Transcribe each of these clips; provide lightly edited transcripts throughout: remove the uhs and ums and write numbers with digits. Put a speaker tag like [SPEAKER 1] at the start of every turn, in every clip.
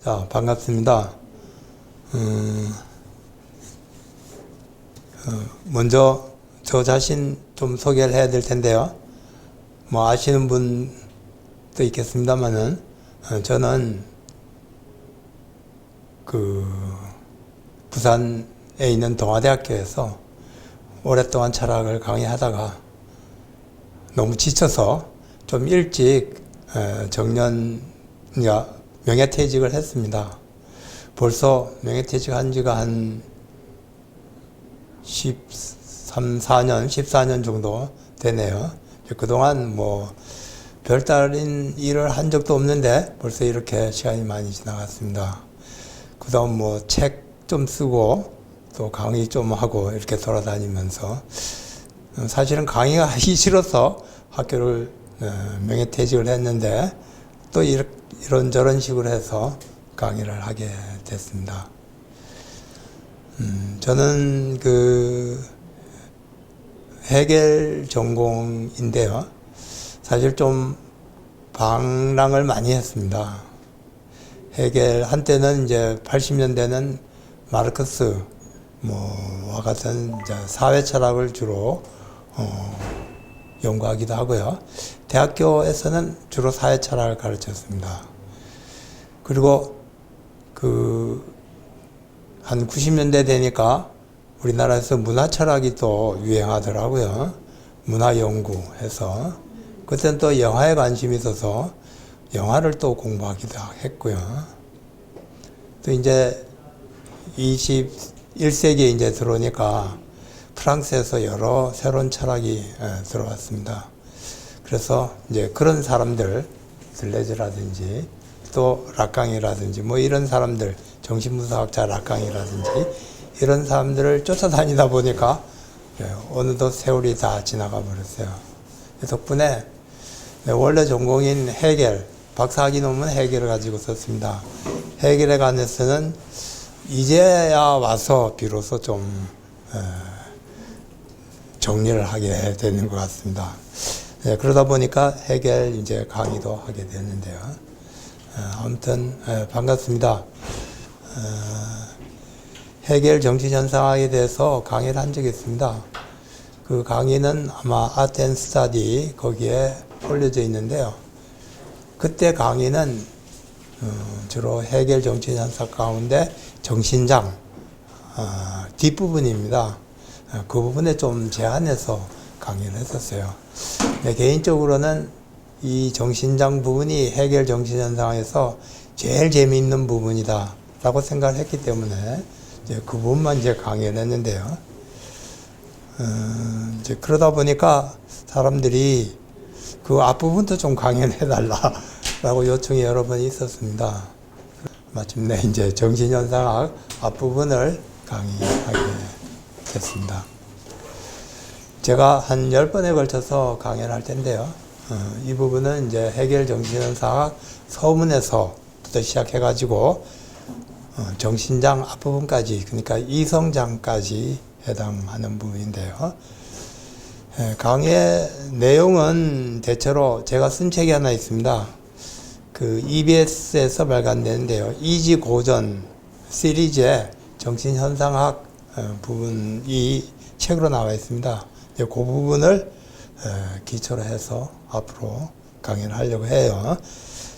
[SPEAKER 1] 자, 반갑습니다. 먼저 저 자신 좀 소개를 해야 될 텐데요. 뭐 아시는 분도 있겠습니다만은 저는 부산에 있는 동아대학교에서 오랫동안 철학을 강의하다가 너무 지쳐서 좀 일찍 명예퇴직을 했습니다. 벌써 명예퇴직한 지가 한 14년 정도 되네요. 그동안 뭐 별다른 일을 한 적도 없는데 벌써 이렇게 시간이 많이 지나갔습니다. 그다음 뭐 책 좀 쓰고 또 강의 좀 하고 이렇게 돌아다니면서 사실은 강의가 하기 싫어서 학교를 명예퇴직을 했는데 또 이런저런 식으로 해서 강의를 하게 됐습니다. 저는 해겔 전공인데요. 사실 좀 방랑을 많이 했습니다. 해겔 한때는 이제 80년대는 마르크스 와 같은 이제 사회 철학을 주로 연구하기도 하고요. 대학교에서는 주로 사회 철학을 가르쳤습니다. 그리고 한 90년대 되니까 우리나라에서 문화 철학이 또 유행하더라고요. 문화 연구해서. 그때는 또 영화에 관심이 있어서 영화를 또 공부하기도 했고요. 또 이제 21세기에 이제 들어오니까 프랑스에서 여러 새로운 철학이 들어왔습니다. 그래서 이제 그런 사람들, 들레즈라든지 또 락강이라든지 뭐 이런 사람들, 정신분석학자 락강이라든지 이런 사람들을 쫓아다니다 보니까 어느덧 세월이 다 지나가 버렸어요. 덕분에 원래 전공인 해겔, 박사학위 논문 해겔을 가지고 썼습니다. 해겔에 관해서는 이제야 와서 비로소 좀 정리를 하게 되는 것 같습니다. 그러다 보니까 해겔 이제 강의도 하게 됐는데요. 아무튼 반갑습니다. 해겔 정치현상학에 대해서 강의를 한 적이 있습니다. 그 강의는 아마 아트 앤 스터디 거기에 올려져 있는데요. 그때 강의는 주로 해겔 정치현상 가운데 정신장 뒷부분입니다. 그 부분에 좀 제한해서 강의를 했었어요. 개인적으로는 이 정신장 부분이 해겔 정치현상에서 제일 재미있는 부분이다 라고 생각을 했기 때문에 이제 그 부분만 이제 강의를 했는데요. 이제 그러다 보니까 사람들이 그 앞부분도 좀 강의를 해달라 라고 요청이 여러 번 있었습니다. 마침내 이제 정신현상학 앞부분을 강의하게 됐습니다. 제가 한 10번에 걸쳐서 강의를 할 텐데요. 이 부분은 이제 해겔 정신현상학 서문에서부터 시작해가지고 정신장 앞부분까지, 그러니까 이성장까지 해당하는 부분인데요. 강의의 내용은 대체로 제가 쓴 책이 하나 있습니다. EBS에서 발간되는데요. 이지고전 시리즈의 정신현상학 부분이 책으로 나와 있습니다. 그 부분을 기초로 해서 앞으로 강의를 하려고 해요.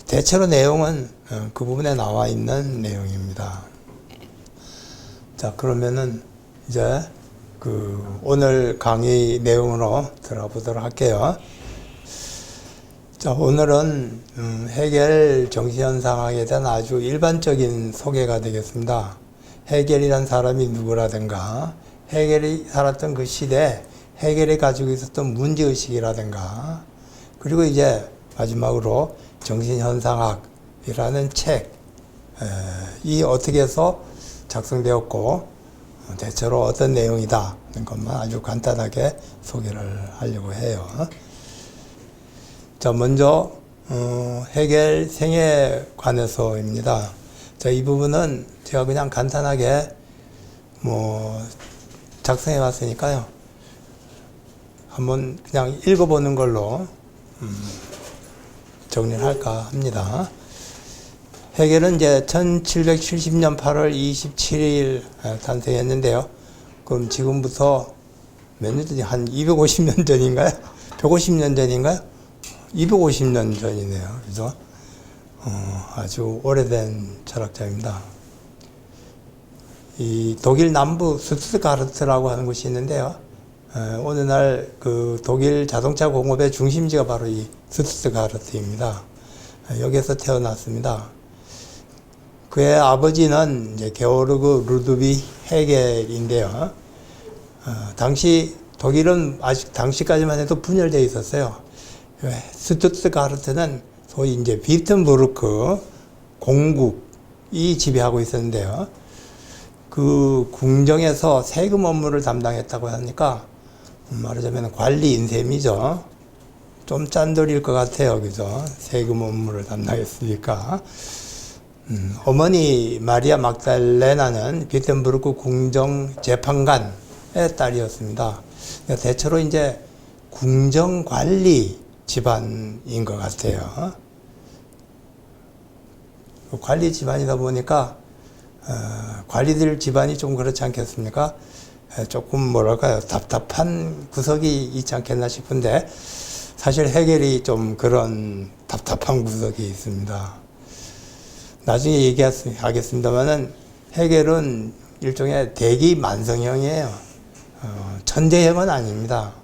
[SPEAKER 1] 대체로 내용은 그 부분에 나와 있는 내용입니다. 자, 그러면은 이제 오늘 강의 내용으로 들어보도록 할게요. 자, 오늘은 해겔 정신현상학에 대한 아주 일반적인 소개가 되겠습니다. 해겔이란 사람이 누구라든가, 해겔이 살았던 그 시대, 해겔이 가지고 있었던 문제의식이라든가, 그리고 이제 마지막으로 정신현상학이라는 책이 어떻게 해서 작성되었고 대체로 어떤 내용이다 하는 것만 아주 간단하게 소개를 하려고 해요. 자, 먼저 해겔 생에 관해서입니다. 자, 이 부분은 제가 그냥 간단하게 작성해 왔으니까요. 한번 그냥 읽어보는 걸로 정리를 할까 합니다. 해겔은 이제 1770년 8월 27일 탄생했는데요. 그럼 지금부터 몇 년 전이 한 250년 전인가요? 150년 전인가요? 250년 전이네요. 그죠? 아주 오래된 철학자입니다. 이 독일 남부 스투트가르트라고 하는 곳이 있는데요. 어느 날 그 독일 자동차 공업의 중심지가 바로 이 스투트가르트입니다. 여기에서 태어났습니다. 그의 아버지는 이제 게오르그 루드비 헤겔인데요. 당시 독일은 아직 당시까지만 해도 분열되어 있었어요. 스투트가르트는 소위 이제 비튼부르크 공국이 지배하고 있었는데요. 그 궁정에서 세금 업무를 담당했다고 하니까 말하자면 관리인 셈이죠. 좀 짠돌일 것 같아요. 그죠? 세금 업무를 담당했으니까. 어머니 마리아 막달레나는 비텐부르크 궁정 재판관의 딸이었습니다. 대체로 이제 궁정 관리 집안인 것 같아요. 관리 집안이다 보니까 관리들 집안이 좀 그렇지 않겠습니까? 조금 뭐랄까요, 답답한 구석이 있지 않겠나 싶은데 사실 해겔이 좀 그런 답답한 구석이 있습니다. 나중에 얘기하겠습니다만은 해겔은 일종의 대기 만성형이에요. 천재형은 아닙니다.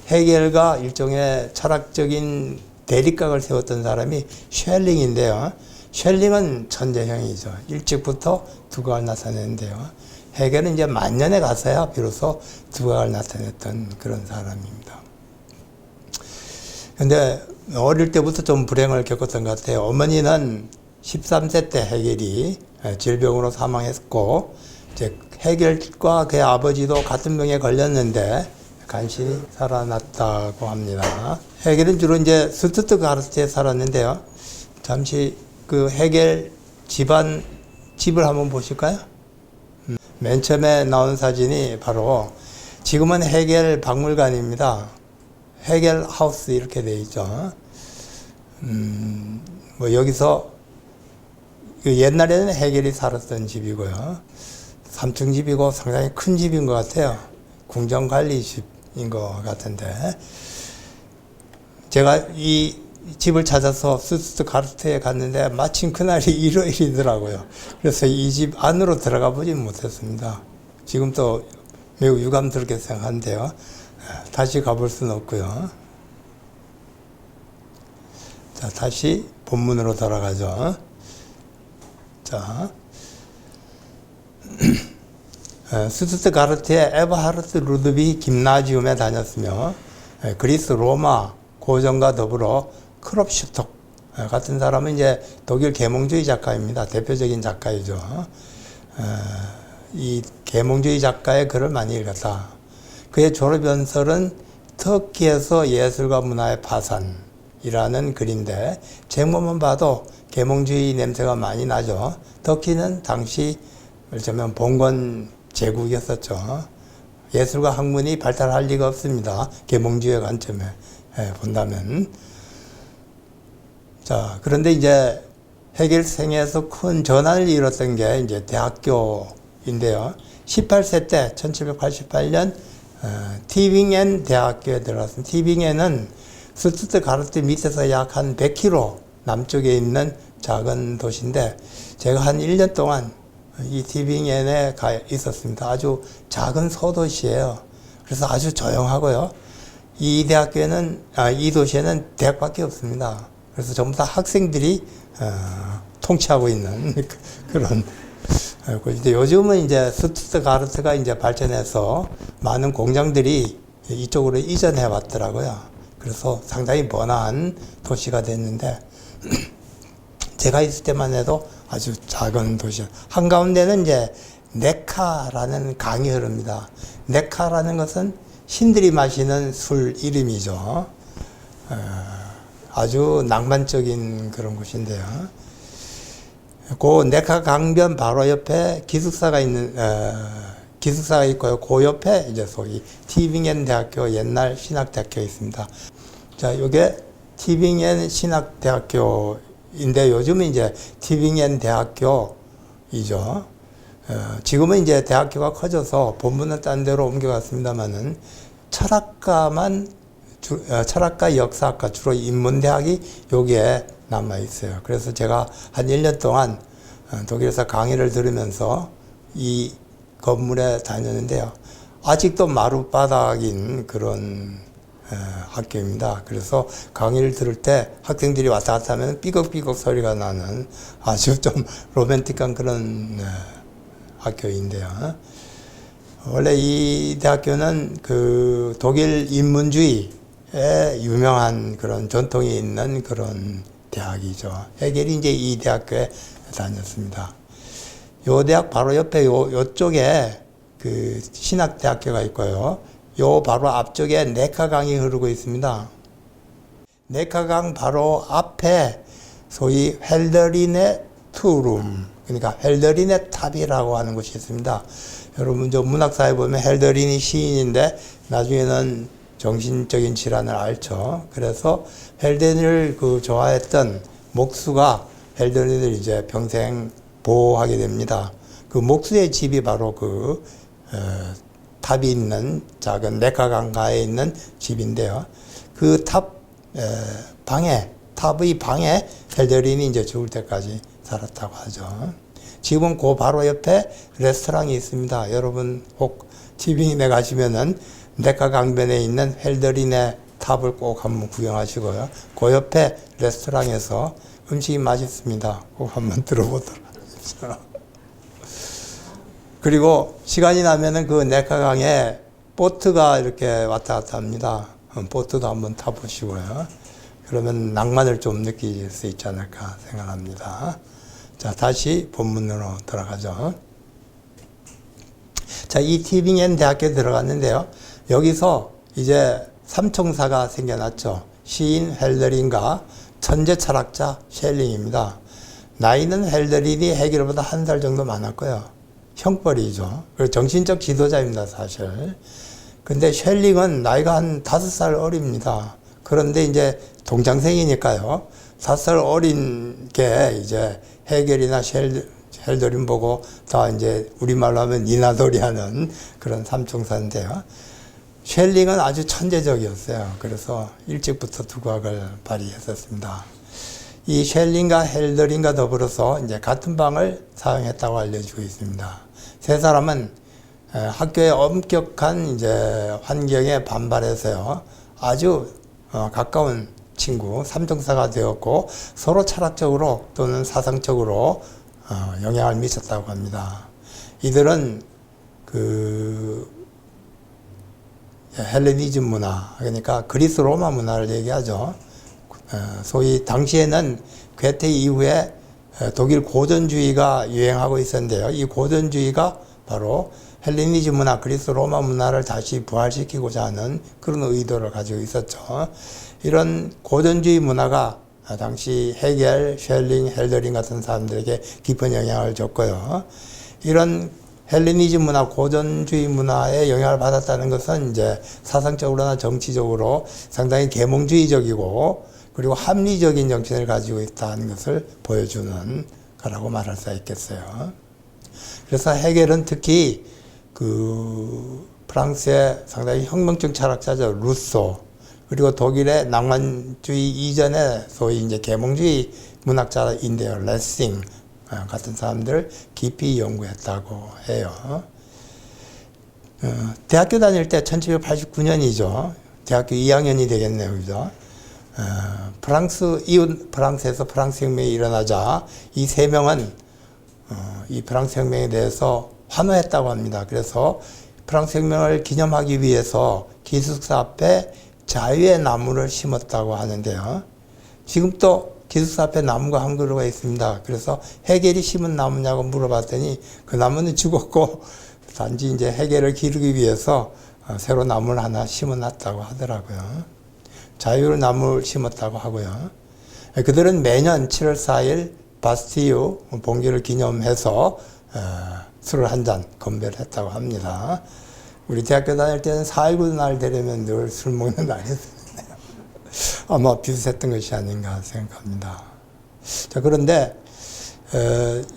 [SPEAKER 1] 해겔과 일종의 철학적인 대립각을 세웠던 사람이 쉘링인데요. 쉘링은 천재형이죠. 일찍부터 두각을 나타내는데요. 해겔은 이제 만년에 가서야 비로소 두각을 나타냈던 그런 사람입니다. 근데 어릴 때부터 좀 불행을 겪었던 것 같아요. 어머니는 13세 때 해겔이 질병으로 사망했고, 이제 해겔과 그의 아버지도 같은 병에 걸렸는데 간신히 살아났다고 합니다. 해겔은 주로 이제 스투트가르트에 살았는데요. 잠시 그 해겔 집을 한번 보실까요? 맨 처음에 나온 사진이 바로 지금은 해겔 박물관입니다. 해겔 하우스 이렇게 되어 있죠. 뭐 여기서 옛날에는 해겔이 살았던 집이고요. 3층 집이고 상당히 큰 집인 것 같아요. 궁정관리집인 것 같은데 제가 이 집을 찾아서 스투트가르트에 갔는데 마침 그날이 일요일이더라고요. 그래서 이 집 안으로 들어가 보진 못했습니다. 지금 또 매우 유감스럽게 생각하는데요. 다시 가볼 수는 없고요. 자, 다시 본문으로 돌아가죠. 자, 스투트가르트의 에버하르트 루드비 김나지움에 다녔으며 그리스 로마 고전과 더불어 크롭슈톡 같은 사람은 이제 독일 계몽주의 작가입니다. 대표적인 작가이죠. 이 계몽주의 작가의 글을 많이 읽었다. 그의 졸업연설은 터키에서 예술과 문화의 파산이라는 글인데 제목만 봐도 계몽주의 냄새가 많이 나죠. 터키는 당시 말하자면 봉건 제국이었었죠. 예술과 학문이 발달할 리가 없습니다. 계몽주의 관점에 본다면. 자, 그런데 이제 해겔 생애에서 큰 전환을 이뤘던 게 이제 대학교인데요. 18세 때 1788년 티빙엔 대학교에 들어갔습니다. 티빙엔은 스투트가르트 밑에서 약 한 100km 남쪽에 있는 작은 도시인데 제가 한 1년 동안 이 티빙엔에 가 있었습니다. 아주 작은 소도시예요. 그래서 아주 조용하고요. 이 대학교에는 이 도시에는 대학밖에 없습니다. 그래서 전부 다 학생들이 통치하고 있는 그런. 근데 요즘은 이제 스투트가르트가 이제 발전해서 많은 공장들이 이쪽으로 이전해 왔더라고요. 그래서 상당히 번화한 도시가 됐는데 제가 있을 때만 해도 아주 작은 도시. 한가운데는 이제 네카라는 강이 흐릅니다. 네카라는 것은 신들이 마시는 술 이름이죠. 아주 낭만적인 그런 곳인데요. 그 네카 강변 바로 옆에 기숙사가 있고요. 그 옆에 이제 소위 티빙엔 대학교 옛날 신학대학교 있습니다. 자, 요게 티빙엔 신학대학교입니다. 인데 요즘은 이제 티빙엔 대학교이죠. 지금은 이제 대학교가 커져서 본부는 딴 데로 옮겨갔습니다만은 철학과 역사학과 주로 인문대학이 여기에 남아 있어요. 그래서 제가 한 1년 동안 독일에서 강의를 들으면서 이 건물에 다녔는데요. 아직도 마룻바닥인 그런 학교입니다. 그래서 강의를 들을 때 학생들이 왔다 갔다 하면 삐걱삐걱 소리가 나는 아주 좀 로맨틱한 그런 학교인데요. 원래 이 대학교는 그 독일 인문주의에 유명한 그런 전통이 있는 그런 대학이죠. 헤겔이 이제 이 대학교에 다녔습니다. 요 대학 바로 옆에 요쪽에 그 신학대학교가 있고요. 요 바로 앞쪽에 네카강이 흐르고 있습니다. 네카강 바로 앞에 소위 헬더린의 투룸, 그러니까 헬더린의 탑이라고 하는 곳이 있습니다. 여러분 저 문학사에 보면 헬더린이 시인인데 나중에는 정신적인 질환을 앓죠. 그래서 헬더린을 그 좋아했던 목수가 헬더린을 이제 평생 보호하게 됩니다. 그 목수의 집이 바로 그 탑이 있는 작은 네카강가에 있는 집인데요. 그 탑의 방에 헬더린이 이제 죽을 때까지 살았다고 하죠. 지금은 그 바로 옆에 레스토랑이 있습니다. 여러분 혹 티빙에 가시면은 네카강변에 있는 헬더린의 탑을 꼭 한번 구경하시고요. 그 옆에 레스토랑에서 음식이 맛있습니다. 꼭 한번 들어보도록 하십시오. 그리고 시간이 나면은 그 네카강에 보트가 이렇게 왔다 갔다 합니다. 보트도 한번 타보시고요. 그러면 낭만을 좀 느낄 수 있지 않을까 생각합니다. 자, 다시 본문으로 돌아가죠. 자, 이 티빙엔 대학교에 들어갔는데요. 여기서 이제 삼총사가 생겨났죠. 시인 헬더린과 천재 철학자 셸링입니다. 나이는 헬더린이 헤겔보다 한 살 정도 많았고요. 형벌이죠. 그리고 정신적 지도자입니다, 사실. 근데 셸링은 나이가 한 5살 어립니다. 그런데 이제 동창생이니까요. 5살 어린 게 이제 헤겔이나 헬더린 보고 다 이제 우리말로 하면 이나돌이 하는 그런 삼총사인데요. 셸링은 아주 천재적이었어요. 그래서 일찍부터 두각을 발휘했었습니다. 이 셸링과 헬더린과 더불어서 이제 같은 방을 사용했다고 알려지고 있습니다. 세 사람은 학교의 엄격한 이제 환경에 반발해서요. 아주 가까운 친구, 삼총사가 되었고 서로 철학적으로 또는 사상적으로 영향을 미쳤다고 합니다. 이들은 그 헬레니즘 문화, 그러니까 그리스 로마 문화를 얘기하죠. 소위 당시에는 괴테 이후에 독일 고전주의가 유행하고 있었는데요. 이 고전주의가 바로 헬레니즘 문화, 그리스 로마 문화를 다시 부활시키고자 하는 그런 의도를 가지고 있었죠. 이런 고전주의 문화가 당시 헤겔, 셸링, 헬더린 같은 사람들에게 깊은 영향을 줬고요. 이런 헬레니즘 문화, 고전주의 문화에 영향을 받았다는 것은 이제 사상적으로나 정치적으로 상당히 계몽주의적이고 그리고 합리적인 정신을 가지고 있다는 것을 보여주는 거라고 말할 수 있겠어요. 그래서 헤겔은 특히 그 프랑스의 상당히 혁명적 철학자죠. 루소, 그리고 독일의 낭만주의 이전에 소위 이제 계몽주의 문학자인데요. 레싱 같은 사람들을 깊이 연구했다고 해요. 대학교 다닐 때 1789년이죠. 대학교 2학년이 되겠네요. 그죠? 이웃 프랑스에서 프랑스 혁명이 일어나자 이 세 명은 이 프랑스 혁명에 대해서 환호했다고 합니다. 그래서 프랑스 혁명을 기념하기 위해서 기숙사 앞에 자유의 나무를 심었다고 하는데요. 지금 또 기숙사 앞에 나무가 한 그루가 있습니다. 그래서 헤겔이 심은 나무냐고 물어봤더니 그 나무는 죽었고 단지 이제 헤겔을 기르기 위해서 새로 나무를 하나 심어놨다고 하더라고요. 자유의 나무를 심었다고 하고요. 그들은 매년 7월 4일 바스티유 봉기를 기념해서 술을 한 잔 건배를 했다고 합니다. 우리 대학교 다닐 때는 4.19 날 되려면 늘 술 먹는 날이었는데요. 아마 비슷했던 것이 아닌가 생각합니다. 자, 그런데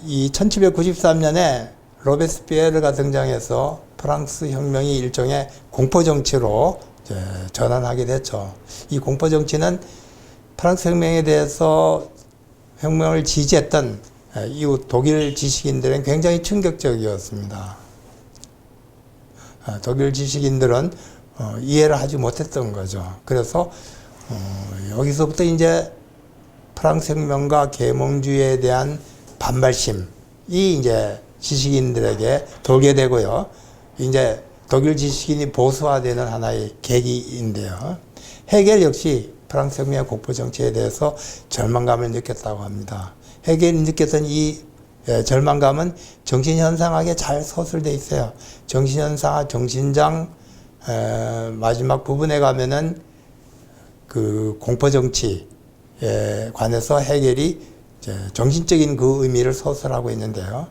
[SPEAKER 1] 이 1793년에 로베스피에르가 등장해서 프랑스 혁명이 일종의 공포 정치로 전환하게 됐죠. 이 공포 정치는 프랑스 혁명에 대해서 혁명을 지지했던 이후 독일 지식인들은 굉장히 충격적이었습니다. 독일 지식인들은 이해를 하지 못했던 거죠. 그래서 여기서부터 이제 프랑스 혁명과 계몽주의에 대한 반발심이 이제 지식인들에게 돌게 되고요. 이제 독일 지식인이 보수화되는 하나의 계기인데요. 헤겔 역시 프랑스 혁명의 공포 정치에 대해서 절망감을 느꼈다고 합니다. 헤겔이 느꼈던 이 절망감은 정신현상학에 잘 서술되어 있어요. 정신현상학 정신장 마지막 부분에 가면은 그 공포 정치에 관해서 헤겔이 정신적인 그 의미를 서술하고 있는데요.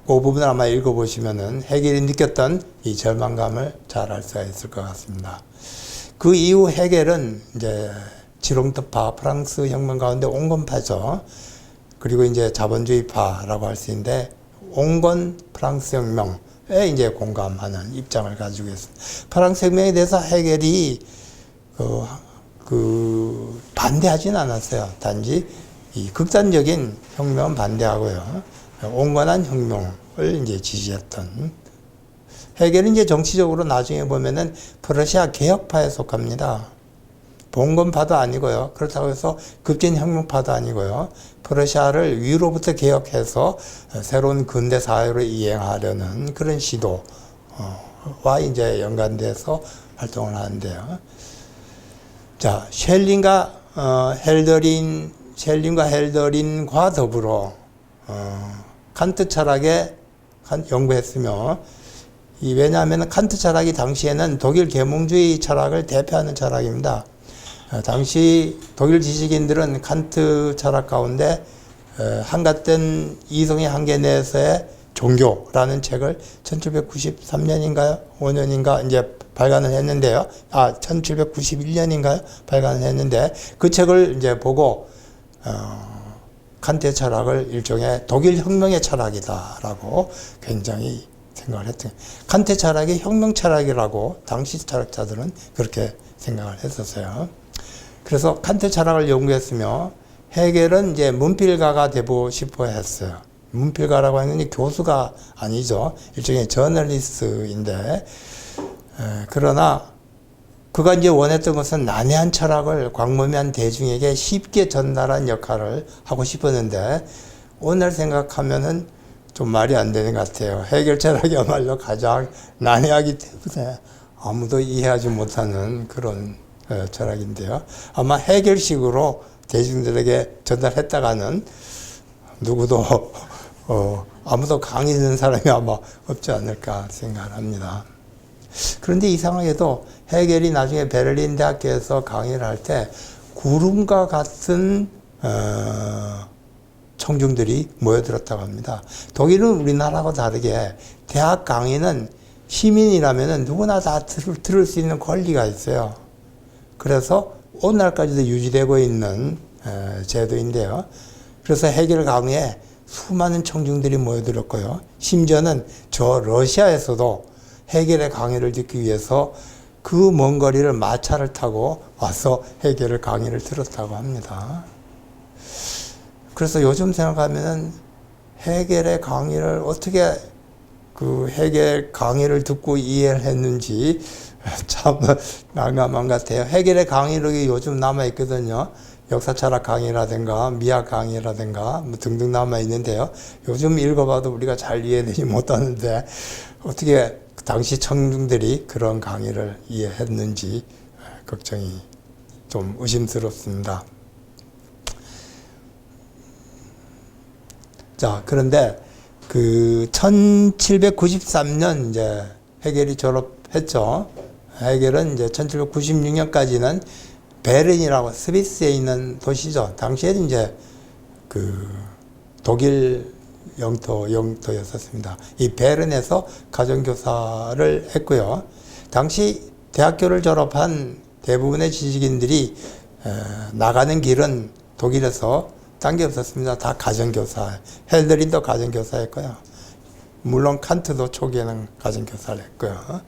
[SPEAKER 1] 그 부분을 아마 읽어보시면은 헤겔이 느꼈던 이 절망감을 잘 알 수가 있을 것 같습니다. 그 이후 헤겔은 이제 지롱트파, 프랑스 혁명 가운데 온건파죠. 그리고 이제 자본주의파라고 할 수 있는데 온건 프랑스 혁명에 이제 공감하는 입장을 가지고 있습니다. 프랑스 혁명에 대해서 헤겔이 반대하진 않았어요. 단지 이 극단적인 혁명은 반대하고요. 온건한 혁명을 이제 지지했던 헤겔은 이제 정치적으로 나중에 보면은 프러시아 개혁파에 속합니다. 봉건파도 아니고요. 그렇다고 해서 급진혁명파도 아니고요. 프러시아를 위로부터 개혁해서 새로운 근대 사회로 이행하려는 그런 시도와 이제 연관돼서 활동을 하는데요. 자, 셸링과 헬더린과 더불어 칸트 철학에 연구했으며, 왜냐하면 칸트 철학이 당시에는 독일 계몽주의 철학을 대표하는 철학입니다. 당시 독일 지식인들은 칸트 철학 가운데 한갓된 이성의 한계 내에서의 종교라는 책을 1793년인가요? 5년인가 이제 발간을 했는데요. 1791년인가요? 발간을 했는데 그 책을 이제 보고 칸트의 철학을 일종의 독일 혁명의 철학이다라고 굉장히 생각을 했던. 칸트 철학이 혁명 철학이라고 당시 철학자들은 그렇게 생각을 했었어요. 그래서 칸트 철학을 연구했으며 헤겔은 이제 문필가가 되고 싶어 했어요. 문필가라고 하는 게 교수가 아니죠. 일종의 저널리스트인데, 그러나 그가 이제 원했던 것은 난해한 철학을 광범위한 대중에게 쉽게 전달한 역할을 하고 싶었는데, 오늘 생각하면은 좀 말이 안 되는 것 같아요. 헤겔 철학이야말로 가장 난해하기 때문에 아무도 이해하지 못하는 그런 철학인데요. 아마 헤겔식으로 대중들에게 전달했다가는 누구도 아무도 강의 듣는 사람이 아마 없지 않을까 생각을 합니다. 그런데 이상하게도 헤겔이 나중에 베를린 대학교에서 강의를 할 때 구름과 같은 청중들이 모여들었다고 합니다. 독일은 우리나라하고 다르게 대학 강의는 시민이라면 누구나 다 들을 수 있는 권리가 있어요. 그래서 오늘날까지도 유지되고 있는 제도인데요. 그래서 헤겔 강의에 수많은 청중들이 모여들었고요. 심지어는 저 러시아에서도 헤겔의 강의를 듣기 위해서 그 먼 거리를 마차를 타고 와서 헤겔의 강의를 들었다고 합니다. 그래서 요즘 생각하면은 헤겔의 강의를 어떻게 그 헤겔 강의를 듣고 이해를 했는지 참 난감한 것 같아요. 헤겔의 강의록이 요즘 남아있거든요. 역사철학 강의라든가 미학 강의라든가 뭐 등등 남아있는데요. 요즘 읽어봐도 우리가 잘 이해되지 못하는데 어떻게 당시 청중들이 그런 강의를 이해했는지 걱정이 좀 의심스럽습니다. 자, 그런데 그 1793년 이제 헤겔이 졸업했죠. 헤겔은 이제 1796년까지는 베른이라고 스위스에 있는 도시죠. 당시에는 이제 그 독일 영토였었습니다. 이 베른에서 가정교사를 했고요. 당시 대학교를 졸업한 대부분의 지식인들이 나가는 길은 독일에서 딴 게 없었습니다. 다 가정교사. 헬더린도 가정교사였고요. 물론 칸트도 초기에는 가정교사를 했고요.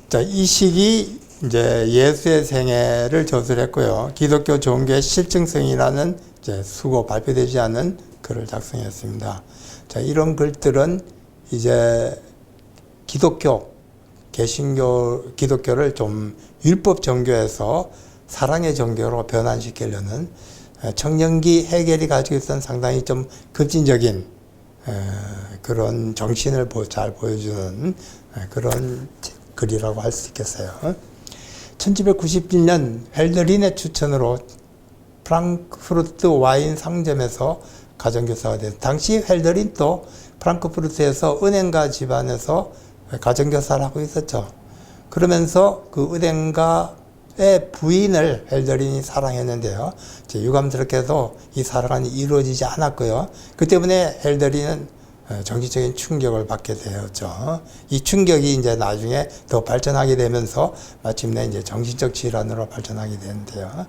[SPEAKER 1] 자, 이 시기 이제 예수의 생애를 저술했고요. 기독교 종교의 실증성이라는 이제 수고 발표되지 않은 글을 작성했습니다. 자, 이런 글들은 이제 기독교, 개신교, 기독교를 좀 율법 종교에서 사랑의 종교로 변환시키려는 청년기 헤겔이 가지고 있었던 상당히 좀 급진적인 그런 정신을 잘 보여주는 그런 글이라고 할 수 있겠어요. 1797년 헬더린의 추천으로 프랑크푸르트 와인 상점에서 가정교사가 됐습니다. 당시 헬더린도 프랑크푸르트에서 은행가 집안에서 가정교사를 하고 있었죠. 그러면서 그 은행가의 부인을 헬더린이 사랑했는데요. 유감스럽게도 이 사랑은 이루어지지 않았고요. 그 때문에 헬더린은 정신적인 충격을 받게 되었죠. 이 충격이 이제 나중에 더 발전하게 되면서 마침내 이제 정신적 질환으로 발전하게 되는데요.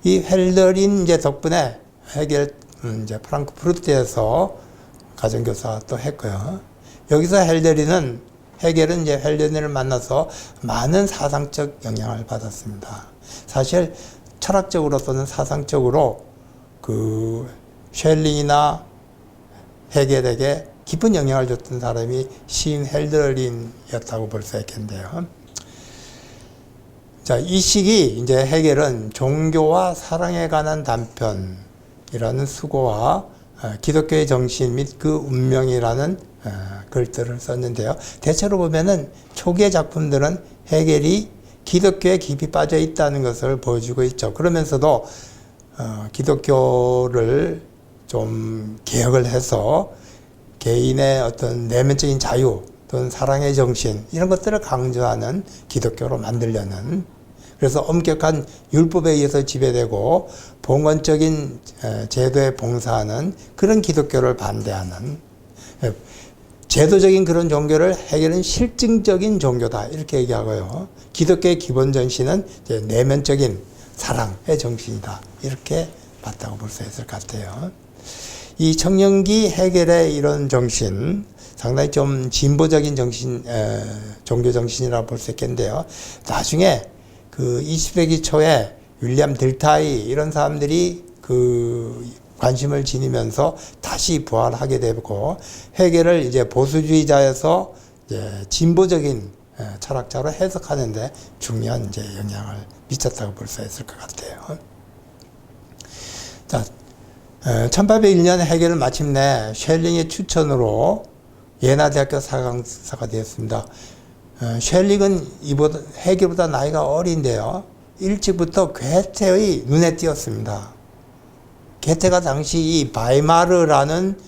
[SPEAKER 1] 이 헬더린 이제 덕분에 헤겔 이제 프랑크푸르트에서 가정교사 또 했고요. 여기서 헬더린은 헤겔은 이제 헬더린을 만나서 많은 사상적 영향을 받았습니다. 사실 철학적으로 또는 사상적으로 그 쉘링이나 헤겔에게 깊은 영향을 줬던 사람이 시인 헬더린이었다고 볼 수 있겠는데요. 자, 이 시기 이제 헤겔은 종교와 사랑에 관한 단편이라는 수고와 기독교의 정신 및 그 운명이라는 글들을 썼는데요. 대체로 보면은 초기의 작품들은 헤겔이 기독교에 깊이 빠져 있다는 것을 보여주고 있죠. 그러면서도 기독교를 좀 개혁을 해서 개인의 어떤 내면적인 자유 또는 사랑의 정신 이런 것들을 강조하는 기독교로 만들려는, 그래서 엄격한 율법에 의해서 지배되고 봉건적인 제도에 봉사하는 그런 기독교를 반대하는, 제도적인 그런 종교를 헤겔은 실증적인 종교다 이렇게 얘기하고요. 기독교의 기본 정신은 이제 내면적인 사랑의 정신이다 이렇게 봤다고 볼 수 있을 것 같아요. 이 청년기 헤겔의 이런 정신, 상당히 좀 진보적인 정신, 종교 정신이라고 볼 수 있겠는데요. 나중에 그 20세기 초에 윌리엄 딜타이 이런 사람들이 그 관심을 지니면서 다시 부활하게 되고, 헤겔을 이제 보수주의자에서 이제 진보적인 철학자로 해석하는데 중요한 이제 영향을 미쳤다고 볼 수 있을 것 같아요. 자, 1801년 헤겔은 마침내 쉘링의 추천으로 예나 대학교 사강사가 되었습니다. 쉘링은 헤겔보다 나이가 어린데요. 일찍부터 괴테의 눈에 띄었습니다. 괴테가 당시 이 바이마르라는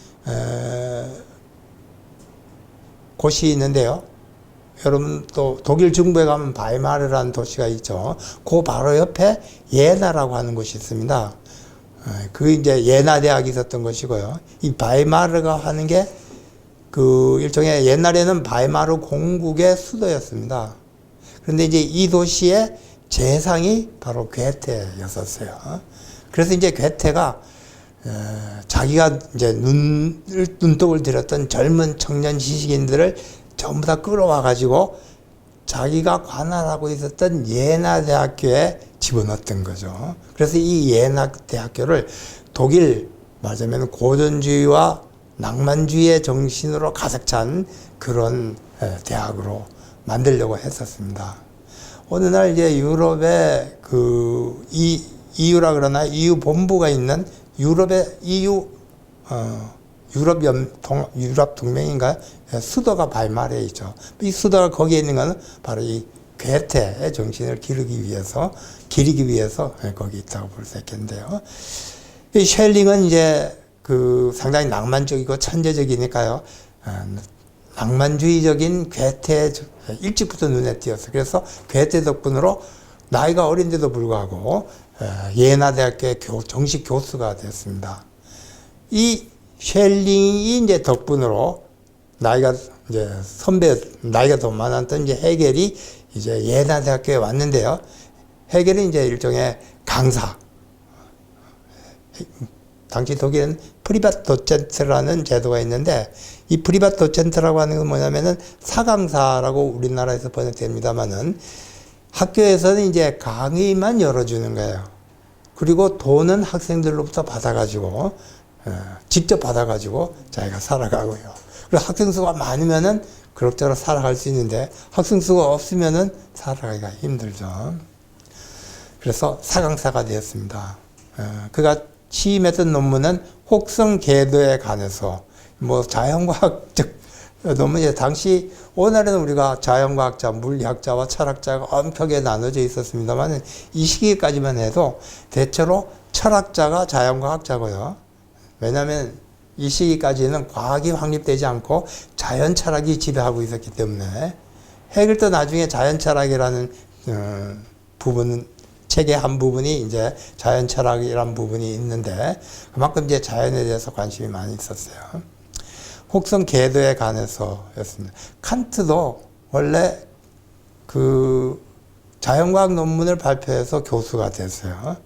[SPEAKER 1] 곳이 있는데요. 여러분 또 독일 중부에 가면 바이마르라는 도시가 있죠. 그 바로 옆에 예나라고 하는 곳이 있습니다. 그 이제 예나 대학이 있었던 것이고요. 이 바이마르가 하는 게 그 일종의 옛날에는 바이마르 공국의 수도였습니다. 그런데 이제 이 도시의 재상이 바로 괴테였었어요. 그래서 이제 괴테가 자기가 이제 눈독을 들였던 젊은 청년 지식인들을 전부 다 끌어와 가지고 자기가 관할하고 있었던 예나 대학교에 집어넣었던 거죠. 그래서 이 예나 대학교를 독일 말하자면 고전주의와 낭만주의의 정신으로 가득 찬 그런 대학으로 만들려고 했었습니다. 어느 날 이제 유럽에 그 EU라 그러나 EU 본부가 있는 유럽의 유럽 동맹인가요? 수도가 바이마르에 있죠. 이 수도가 거기에 있는 것은 바로 이 괴테의 정신을 기리기 위해서 거기 있다고 볼 수 있겠는데요. 이 쉘링은 이제 그 상당히 낭만적이고 천재적이니까요. 낭만주의적인 괴테 일찍부터 눈에 띄었어요. 그래서 괴테 덕분으로 나이가 어린데도 불구하고 예나 대학교의 정식 교수가 됐습니다. 이 쉘링이 이제 덕분으로 나이가 더 많았던 이제 헤겔이 이제 예나 대학교에 왔는데요. 헤겔은 이제 일종의 강사. 당시 독일은 프리밭 도첸트라는 제도가 있는데, 이 프리밭 도첸트라고 하는 건 뭐냐면은 사강사라고 우리나라에서 번역됩니다만은, 학교에서는 이제 강의만 열어주는 거예요. 그리고 돈은 학생들로부터 받아가지고, 직접 받아가지고 자기가 살아가고요. 그리고 학생 수가 많으면은 그럭저럭 살아갈 수 있는데, 학생 수가 없으면은 살아가기가 힘들죠. 그래서 사강사가 되었습니다. 그가 취임했던 논문은 혹성 궤도에 관해서, 뭐 자연과학적 논문이, 당시 오늘은 우리가 자연과학자, 물리학자와 철학자가 엄격하게 나눠져 있었습니다만, 이 시기까지만 해도 대체로 철학자가 자연과학자고요. 왜냐하면 이 시기까지는 과학이 확립되지 않고 자연 철학이 지배하고 있었기 때문에, 헤겔도 나중에 자연 철학이라는 부분, 책의 한 부분이 이제 자연 철학이라는 부분이 있는데, 그만큼 이제 자연에 대해서 관심이 많이 있었어요. 혹성 궤도에 관해서였습니다. 칸트도 원래 그 자연과학 논문을 발표해서 교수가 됐어요.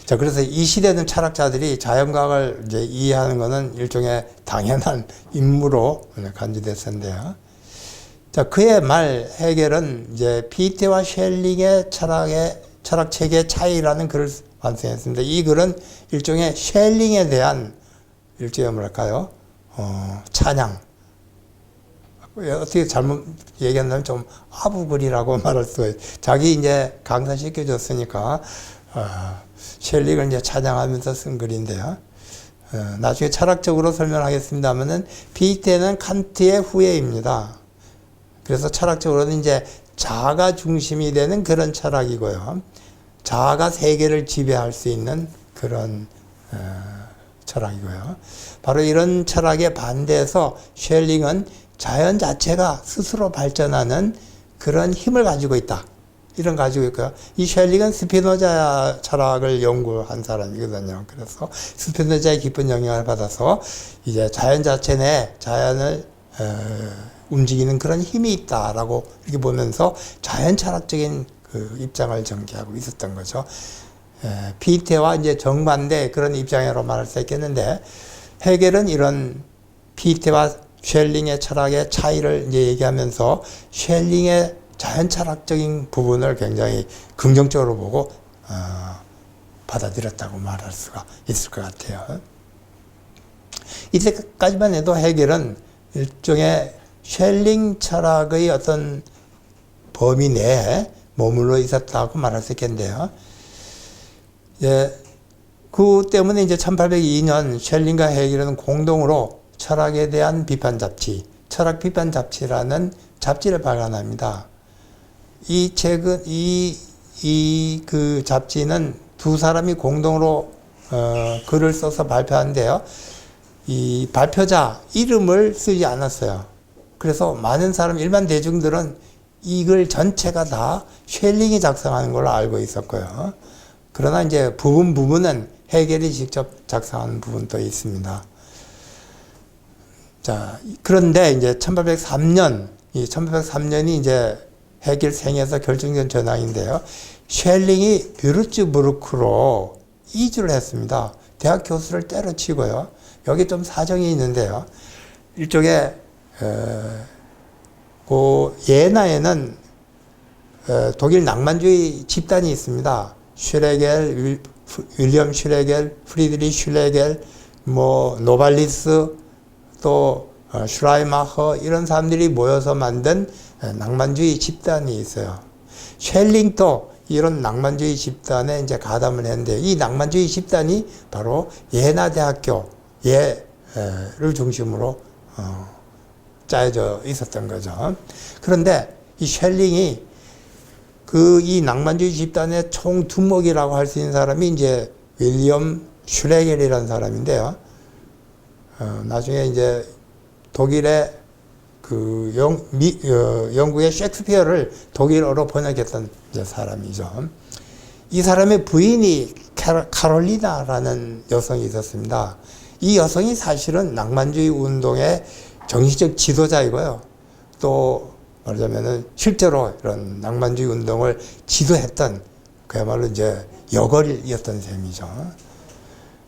[SPEAKER 1] 자, 그래서 이 시대는 철학자들이 자연과학을 이제 이해하는 것은 일종의 당연한 임무로 간주됐었는데요. 자, 그의 말 헤겔은 이제 피테와 쉘링의 철학체계의 차이라는 글을 완성했습니다. 이 글은 일종의 쉘링에 대한 일종의 뭐랄까요? 찬양. 어떻게 잘못 얘기한다면 좀 아부글이라고 말할 수가 있어요. 자기 이제 강사시켜줬으니까, 쉘링을 이제 찬양하면서 쓴 글인데요. 나중에 철학적으로 설명하겠습니다만은, 피테는 칸트의 후예입니다. 그래서 철학적으로는 이제 자아가 중심이 되는 그런 철학이고요. 자아가 세계를 지배할 수 있는 그런 철학이고요. 바로 이런 철학에 반대해서 쉘링은 자연 자체가 스스로 발전하는 그런 힘을 가지고 있다. 이런 가지고 있고요. 이 쉘링은 스피노자 철학을 연구한 사람이거든요. 그래서 스피노자의 깊은 영향을 받아서 이제 자연 자체 내 자연을 움직이는 그런 힘이 있다라고 이렇게 보면서 자연 철학적인 그 입장을 전개하고 있었던 거죠. 피테와 이제 정반대 그런 입장으로 말할 수 있겠는데, 헤겔은 이런 피테와 쉘링의 철학의 차이를 이제 얘기하면서 쉘링의 자연 철학적인 부분을 굉장히 긍정적으로 보고 받아들였다고 말할 수가 있을 것 같아요. 이때까지만 해도 헤겔은 일종의 쉘링 철학의 어떤 범위 내에 머물러 있었다고 말할 수 있겠는데요. 예, 그 때문에 이제 1802년 쉘링과 헤겔은 공동으로 철학에 대한 비판 잡지, 철학 비판 잡지라는 잡지를 발간합니다. 이 책은 그 잡지는 두 사람이 공동으로 글을 써서 발표하는데요. 이 발표자 이름을 쓰지 않았어요. 그래서 많은 사람, 일반 대중들은 이 글 전체가 다 쉘링이 작성하는 걸로 알고 있었고요. 그러나 이제 부분은 헤겔이 직접 작성한 부분도 있습니다. 자, 그런데 이제 1803년이 이제 헤겔 생에서 결정된 전황인데요. 쉘링이 뷰르츠부르크로 이주를 했습니다. 대학 교수를 때려치고요. 여기 좀 사정이 있는데요. 일종의 그 예나에는 독일 낭만주의 집단이 있습니다. 슈레겔, 윌리엄 슈레겔, 프리드리 슈레겔, 뭐 노발리스, 또 슈라이마허, 이런 사람들이 모여서 만든 낭만주의 집단이 있어요. 쉘링도 이런 낭만주의 집단에 이제 가담을 했는데, 이 낭만주의 집단이 바로 예나 대학교 예를 중심으로 짜여져 있었던 거죠. 그런데 이 쉘링이 이 낭만주의 집단의 총 두목이라고 할 수 있는 사람이 이제 윌리엄 슈레겔이라는 사람인데요. 나중에 이제 독일의 영국의 셰익스피어를 독일어로 번역했던 사람이죠. 이 사람의 부인이 카롤리나라는 여성이 있었습니다. 이 여성이 사실은 낭만주의 운동의 정신적 지도자이고요. 또 말하자면은 실제로 이런 낭만주의 운동을 지도했던 그야말로 이제 여걸이었던 셈이죠.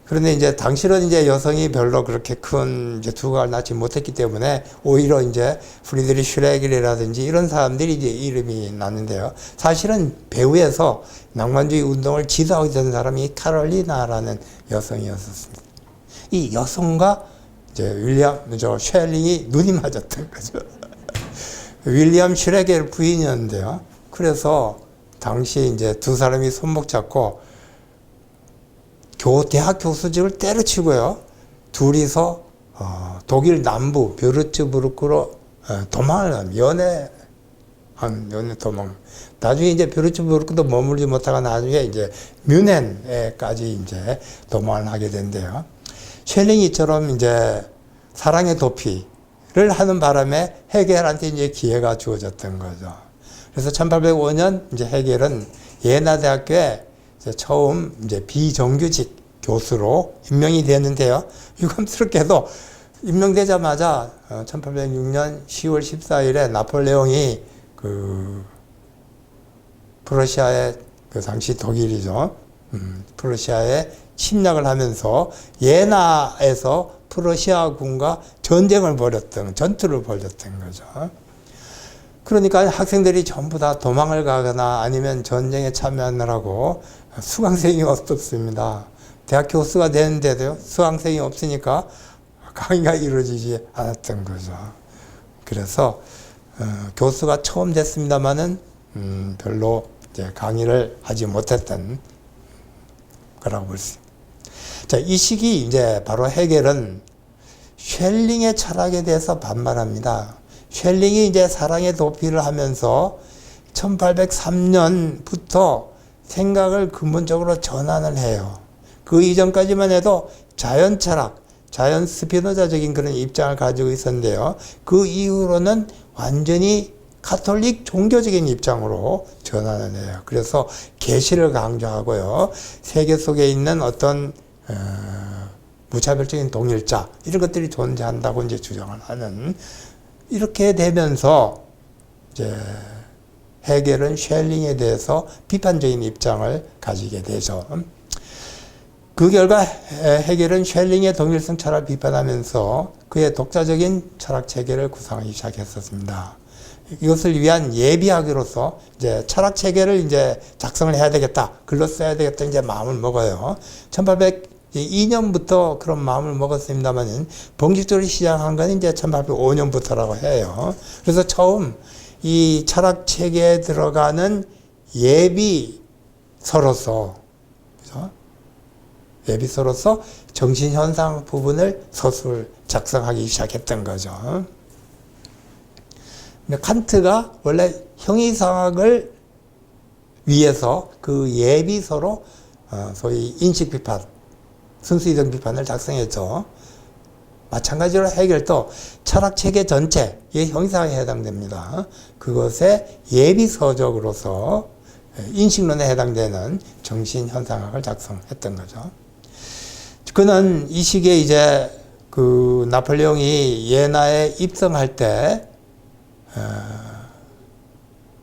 [SPEAKER 1] 그런데 이제 당시는 이제 여성이 별로 그렇게 큰 이제 두각을 낳지 못했기 때문에 오히려 이제 프리드리히 슈레겔이라든지 이런 사람들이 이제 이름이 났는데요. 사실은 배후에서 낭만주의 운동을 지도하고 있던 사람이 카롤리나라는 여성이었습니다. 이 여성과 이제 쉘링이 눈이 맞았던 거죠. 윌리엄 슈레겔 부인이었는데요. 그래서 당시 이제 두 사람이 손목 잡고 대학 교수직을 때려치고요. 둘이서 독일 남부 뷰르츠부르크로 도망을 합니다. 연애 도망. 나중에 이제 뷰르츠부르크도 머물지 못하고 나중에 이제 뮌헨에까지 이제 도망을 하게 된대요. 쉘링이처럼 이제 사랑의 도피를 하는 바람에 헤겔한테 이제 기회가 주어졌던 거죠. 그래서 1805년 이제 헤겔은 예나 대학교에 처음 이제 비정규직 교수로 임명이 되었는데요. 유감스럽게도 임명되자마자 1806년 10월 14일에 나폴레옹이 그 프러시아의 그 당시 독일이죠. 프러시아에 침략을 하면서 예나에서 프러시아군과 전투를 벌였던 거죠. 그러니까 학생들이 전부 다 도망을 가거나 아니면 전쟁에 참여하느라고 수강생이 없었습니다. 대학 교수가 되는데도 수강생이 없으니까 강의가 이루어지지 않았던 거죠. 그래서 교수가 처음 됐습니다마는 별로 이제 강의를 하지 못했던 거라고 볼 수 있습니다. 자, 이 시기 이제 바로 헤겔은 쉘링의 철학에 대해서 반발합니다. 쉘링이 이제 사랑의 도피를 하면서 1803년부터 생각을 근본적으로 전환을 해요. 그 이전까지만 해도 자연 철학, 자연 스피노자적인 그런 입장을 가지고 있었는데요. 그 이후로는 완전히 카톨릭 종교적인 입장으로 전환을 해요. 그래서 계시를 강조하고요. 세계 속에 있는 어떤 무차별적인 동일자 이런 것들이 존재한다고 이제 주장을 하는, 이렇게 되면서 이제 헤겔은 쉘링에 대해서 비판적인 입장을 가지게 되죠. 그 결과 헤겔은 쉘링의 동일성 철학을 비판하면서 그의 독자적인 철학 체계를 구상하기 시작했었습니다. 이것을 위한 예비하기로서 이제 철학 체계를 이제 작성을 해야 되겠다, 글로 써야 되겠다 이제 마음을 먹어요. 1802년부터 그런 마음을 먹었습니다만 본격적으로 시작한 건 이제 1805년부터라고 해요. 그래서 처음 이 철학 체계에 들어가는 예비서로서, 그죠? 예비서로서 정신현상 부분을 서술 작성하기 시작했던 거죠. 칸트가 원래 형이상학을 위해서 그 예비서로 소위 인식비판, 순수이성 비판을 작성했죠. 마찬가지로 헤겔도 철학체계 전체의 형이상학에 해당됩니다. 그것의 예비서적으로서 인식론에 해당되는 정신현상학을 작성했던 거죠. 그는 이 시기에 이제 그 나폴레옹이 예나에 입성할 때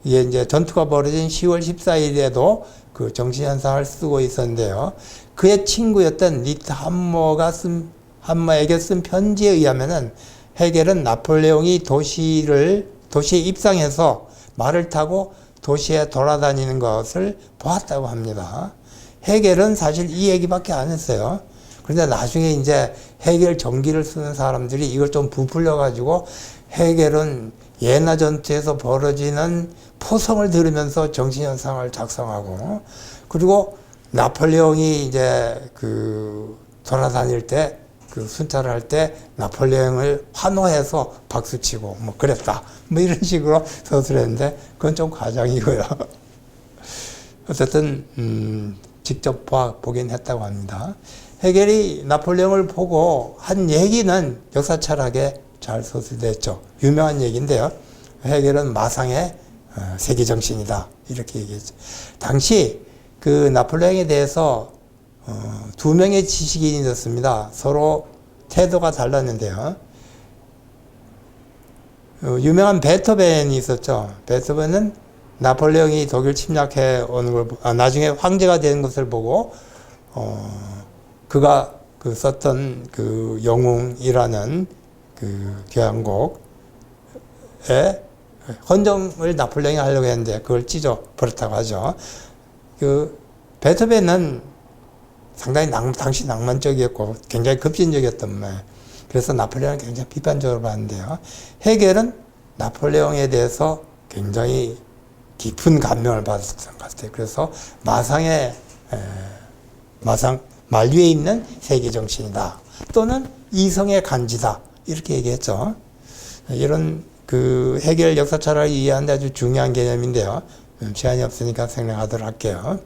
[SPEAKER 1] 이게 이제 전투가 벌어진 10월 14일에도 그 정신현상을 쓰고 있었는데요. 그의 친구였던 리트 함머에게 쓴 편지에 의하면은 헤겔은 나폴레옹이 도시에 입성해서 말을 타고 도시에 돌아다니는 것을 보았다고 합니다. 헤겔은 사실 이 얘기밖에 안 했어요. 그런데 나중에 이제 헤겔 전기를 쓰는 사람들이 이걸 좀 부풀려가지고 헤겔은 예나 전투에서 벌어지는 포성을 들으면서 정신현상을 작성하고, 그리고 나폴레옹이 이제 그 돌아다닐 때, 그 순찰을 할 때 나폴레옹을 환호해서 박수치고 뭐 그랬다, 뭐 이런 식으로 서술했는데 그건 좀 과장이고요. 어쨌든 직접 보긴 했다고 합니다. 헤겔이 나폴레옹을 보고 한 얘기는 역사 철학에 잘 서술됐죠. 유명한 얘기인데요. 헤겔은 마상의 세계정신이다, 이렇게 얘기했죠. 당시 그 나폴레옹에 대해서 두 명의 지식인이 있었습니다. 서로 태도가 달랐는데요. 유명한 베토벤이 있었죠. 베토벤은 나폴레옹이 독일 침략해 오는 걸, 나중에 황제가 되는 것을 보고, 그가 그 썼던 그 영웅이라는 그 교향곡에 헌정을 나폴레옹이 하려고 했는데 그걸 찢어 버렸다고 하죠. 그 베토벤은 상당히 당시 낭만적이었고 굉장히 급진적이었던 말. 그래서 나폴레옹을 굉장히 비판적으로 봤는데요. 해겔은 나폴레옹에 대해서 굉장히 깊은 감명을 받았던 것 같아요. 그래서 마상 말 위에 있는 세계 정신이다. 또는 이성의 간지다. 이렇게 얘기했죠. 이런 그 해겔 역사 철학을 이해하는 데 아주 중요한 개념인데요. 시간이 없으니까 생략하도록 할게요.